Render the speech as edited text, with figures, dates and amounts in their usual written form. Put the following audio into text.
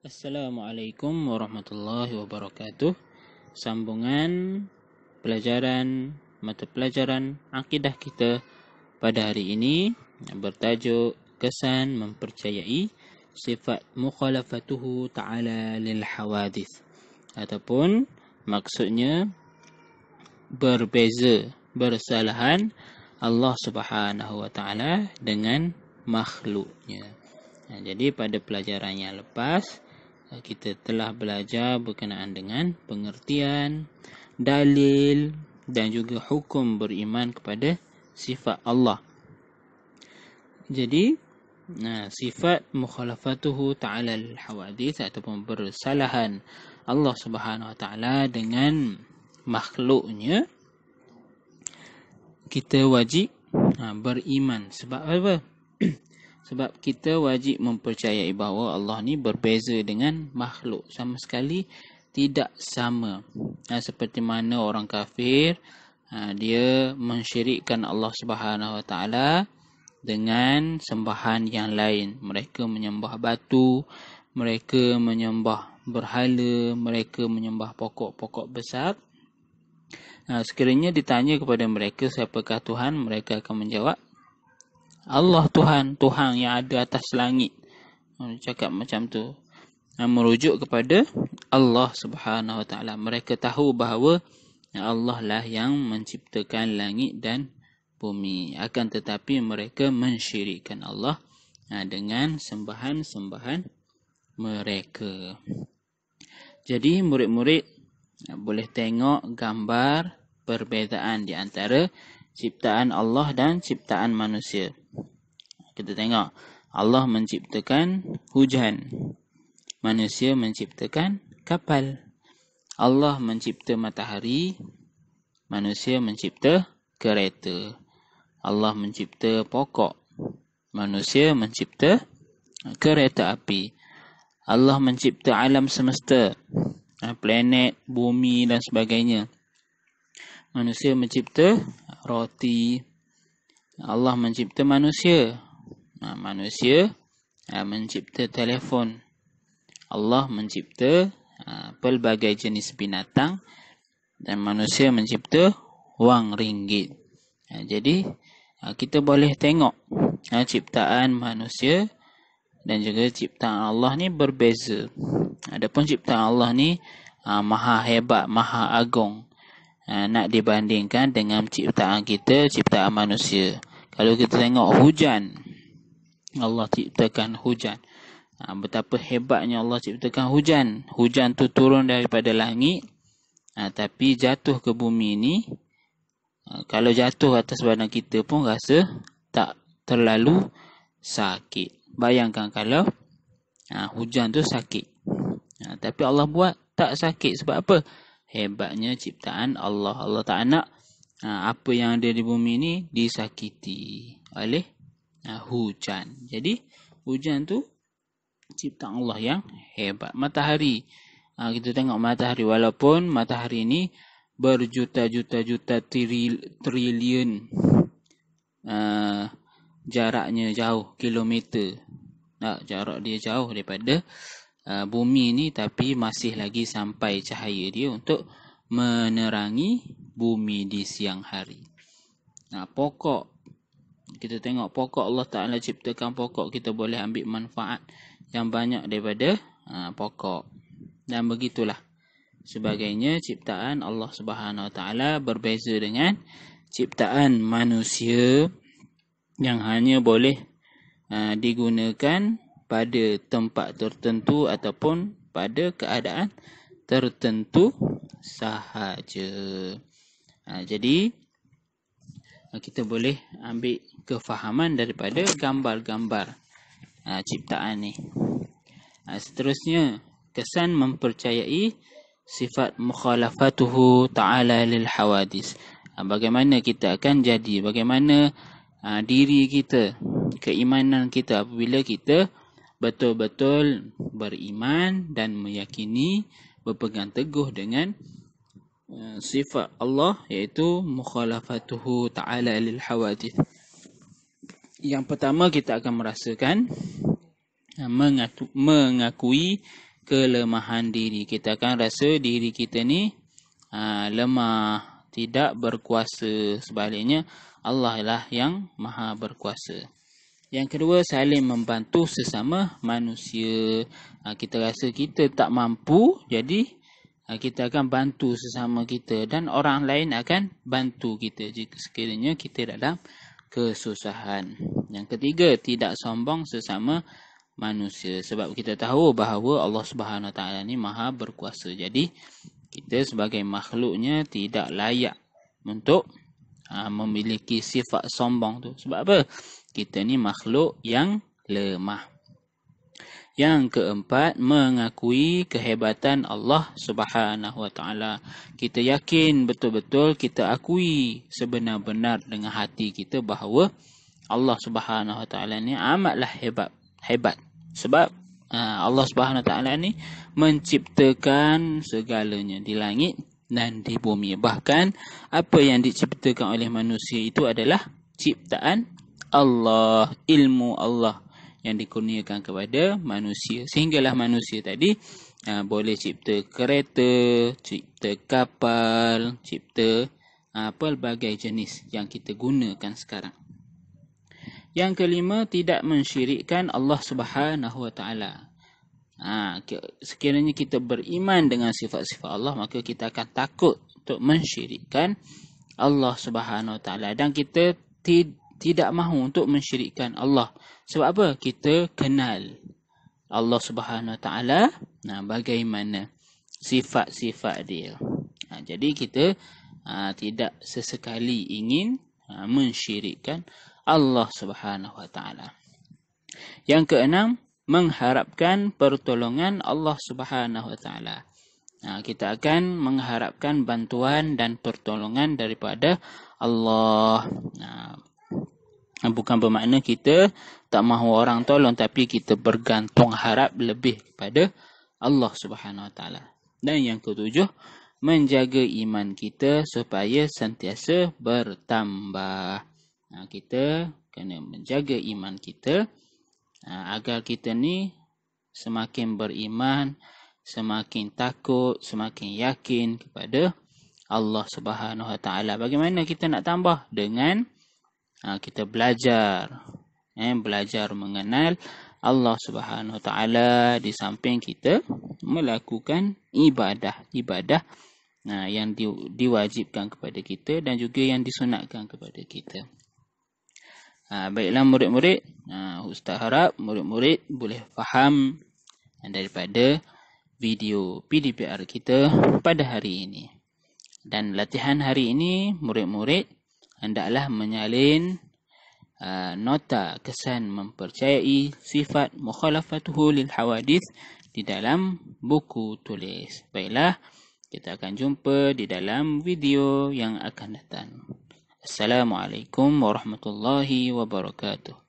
Assalamualaikum warahmatullahi wabarakatuh. Sambungan pelajaran mata pelajaran akidah kita pada hari ini bertajuk kesan mempercayai sifat mukhalafatuhu ta'ala lil hawadith, ataupun maksudnya bersalahan Allah Subhanahu wa taala dengan makhluknya. Jadi pada pelajaran yang lepas kita telah belajar berkenaan dengan pengertian, dalil dan juga hukum beriman kepada sifat Allah. Jadi sifat mukhalafatuhu ta'ala al-hawadith ataupun bersalahan Allah Subhanahu wa taala dengan makhluknya, kita wajib beriman. Sebab apa? Sebab kita wajib mempercayai bahawa Allah ni berbeza dengan makhluk, sama sekali tidak sama. Seperti mana orang kafir, dia mensyirikkan Allah Subhanahu Wa Taala dengan sembahan yang lain. Mereka menyembah batu, mereka menyembah berhala, mereka menyembah pokok-pokok besar. Sekiranya ditanya kepada mereka siapakah Tuhan, mereka akan menjawab, Allah Tuhan, Tuhan yang ada atas langit. Cakap macam tu, merujuk kepada Allah Subhanahu Wa Taala. Mereka tahu bahawa Allah lah yang menciptakan langit dan bumi. Akan tetapi mereka mensyirikkan Allah dengan sembahan-sembahan mereka. Jadi murid-murid boleh tengok gambar perbezaan di antara ciptaan Allah dan ciptaan manusia. Kita tengok, Allah menciptakan hujan, manusia menciptakan kapal. Allah mencipta matahari, manusia mencipta kereta. Allah mencipta pokok, manusia mencipta kereta api. Allah mencipta alam semesta, planet, bumi dan sebagainya. Manusia mencipta roti. Allah mencipta manusia. Manusia mencipta telefon. Allah mencipta pelbagai jenis binatang dan manusia mencipta wang ringgit. Jadi kita boleh tengok ciptaan manusia dan juga ciptaan Allah ni berbeza. Adapun ciptaan Allah ni maha hebat, maha agung, nak dibandingkan dengan ciptaan kita, ciptaan manusia. Kalau kita tengok hujan, Allah ciptakan hujan. Betapa hebatnya Allah ciptakan hujan. Hujan tu turun daripada langit, tapi jatuh ke bumi ni, kalau jatuh atas badan kita pun rasa tak terlalu sakit. Bayangkan kalau hujan tu sakit. Tapi Allah buat tak sakit. Sebab apa? Hebatnya ciptaan Allah. Allah tak nak apa yang ada di bumi ni disakiti oleh hujan. Jadi hujan tu ciptaan Allah yang hebat. Matahari, kita tengok matahari, walaupun matahari ni berjuta-juta triliun jaraknya jauh, kilometer. Jarak dia jauh daripada bumi ni, tapi masih lagi sampai cahaya dia untuk menerangi bumi di siang hari. Pokok, kita tengok pokok, Allah Ta'ala ciptakan pokok, kita boleh ambil manfaat yang banyak daripada pokok. Dan begitulah sebagainya, ciptaan Allah Subhanahu Wa Ta'ala berbeza dengan ciptaan manusia yang hanya boleh digunakan pada tempat tertentu ataupun pada keadaan tertentu sahaja. Jadi kita boleh ambil kefahaman daripada gambar-gambar ciptaan ni. Seterusnya, kesan mempercayai sifat mukhalafatuhu ta'ala lil hawadis. Bagaimana kita akan jadi, bagaimana diri kita, keimanan kita apabila kita betul-betul beriman dan meyakini, berpegang teguh dengan sifat Allah, iaitu mukhalafatuhu ta'ala lil hawadith. Yang pertama, kita akan merasakan mengakui kelemahan diri. Kita akan rasa diri kita ni lemah, tidak berkuasa. Sebaliknya Allah lah yang maha berkuasa. Yang kedua, saling membantu sesama manusia. Kita rasa kita tak mampu, jadi kita akan bantu sesama kita dan orang lain akan bantu kita jika sekiranya kita dalam kesusahan. Yang ketiga, tidak sombong sesama manusia. Sebab kita tahu bahawa Allah Subhanahu Wa Taala ni maha berkuasa. Jadi kita sebagai makhluknya tidak layak untuk memiliki sifat sombong tu. Sebab apa? Kita ni makhluk yang lemah. Yang keempat, mengakui kehebatan Allah Subhanahu Wa Taala. Kita yakin betul-betul, kita akui sebenar-benar dengan hati kita bahawa Allah Subhanahu Wa Taala ni amatlah hebat. Sebab Allah Subhanahu Wa Taala ni menciptakan segalanya di langit dan di bumi. Bahkan apa yang diciptakan oleh manusia itu adalah ciptaan Allah, ilmu Allah yang dikurniakan kepada manusia. Sehinggalah manusia tadi boleh cipta kereta, cipta kapal, cipta pelbagai jenis yang kita gunakan sekarang. Yang kelima, tidak mensyirikkan Allah Subhanahu Wa Taala. Sekiranya kita beriman dengan sifat-sifat Allah, maka kita akan takut untuk mensyirikkan Allah Subhanahu Wa Taala. Dan kita tidak mahu untuk mensyirikkan Allah. Sebab apa? Kita kenal Allah Subhanahu Wa Taala, bagaimana sifat-sifat dia. Jadi kita tidak sesekali ingin mensyirikkan Allah Subhanahu Wa Taala. Yang keenam, mengharapkan pertolongan Allah Subhanahu Wa Taala. Kita akan mengharapkan bantuan dan pertolongan daripada Allah. Bukan bermakna kita tak mahu orang tolong, tapi kita bergantung harap lebih kepada Allah Subhanahu Wa Taala. Dan yang ketujuh, menjaga iman kita supaya sentiasa bertambah. Kita kena menjaga iman kita agar kita ni semakin beriman, semakin takut, semakin yakin kepada Allah Subhanahu Wa Taala. Bagaimana kita nak tambah? Dengan kita belajar mengenal Allah Subhanahu Wa Taala, di samping kita melakukan ibadah yang diwajibkan kepada kita dan juga yang disunatkan kepada kita. Baiklah murid-murid, Ustaz harap murid-murid boleh faham daripada video PDPR kita pada hari ini. Dan latihan hari ini, murid-murid hendaklah menyalin nota kesan mempercayai sifat mukhalafatuhu lil hawadith di dalam buku tulis. Baiklah, kita akan jumpa di dalam video yang akan datang. Assalamualaikum warahmatullahi wabarakatuh.